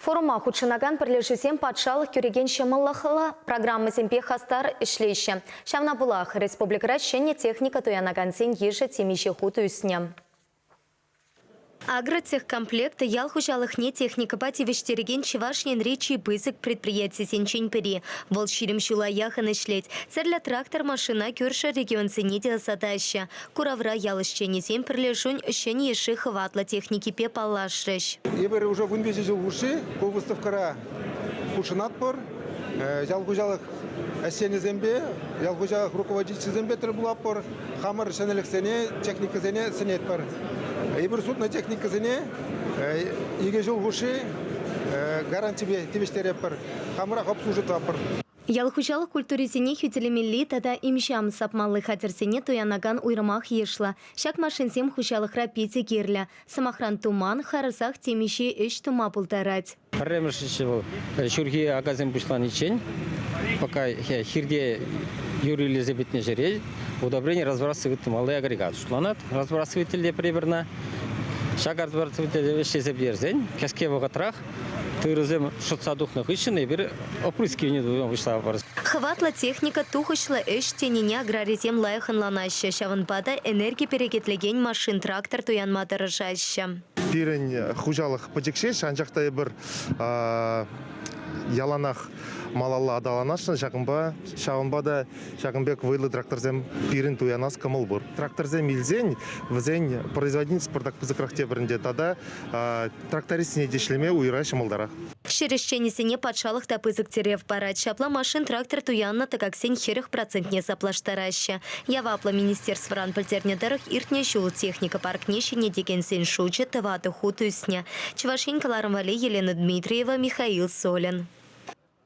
Форума худшынаган бірлешусен патшалық көреген шымыллықылы программы семпе хастар ішлейші. Шавна бұлақ республикара шене техника туянаган сен еші темеші хуты үсіне. Агротехкомплект ял хужалыхне техника пативештереген Чевашнен речи бызык предприятий сенчень пери. Вол ширим шулаяхан ишлеть. Церля трактор машина кюрша регион сенедия сатаща. Куравра ялышчени сен прилежунь щени еши хватла техники пепалашрещ. Ебер уже в инвезе жил уши, по выставкара худшынатпор, ял хужалых әсені зембе, ял хужалых руководитель зембе требулаппор, хамар шенелік сене, техника сене сенет пар. Ебір судна техника зене, еге жол ғуши, гарантибе тевештереп бар, хамырақ обслужит апыр. Ялхужалық культуризене хютелемелли тада имшам сапмалы хатерсене туянаган уйрымах ешла. Шак машинсем хужалық рапити кирля. Самахран туман харысах темеши үш тума пултарать. Паремршичи был шурги агазем пушлан ичень, пока хирге юрили забитне жерей. Удобрение разбрасывает малый агрегат. Шланат разбрасыватель приборно. Шаг разбрасыватель вещи заберзень. Каске в огатрах. Ты разем шутца духных ищен и бери опрыскивание вышла. Хватла техника тухышла эш тенине аграризем лайхан ланаща. Шаванпада энергии перекетлеген машин трактор туянмата рожаща. Пирень хужалых потекшеш, анжақта бір яланах малалла адаланашын шағынба да шағынбек вайлы тракторзем пирин туянас камыл бұр. Тракторзем илзен, візен производитель спортак пызықрақте бірінде тада трактористіне дешлеме уйра шымылдара. Шерешченесене патшалық та пызықтерев барат. Шапла машин трактор туянна такаксен херых процентне заплаштараща. Явапла министерство ранпальтернедарых иртне шул техника паркнещине деген сен шучет таваты хутусня. Чевашенька Ларамвали, Елена Дмитриева, Михаил Солин.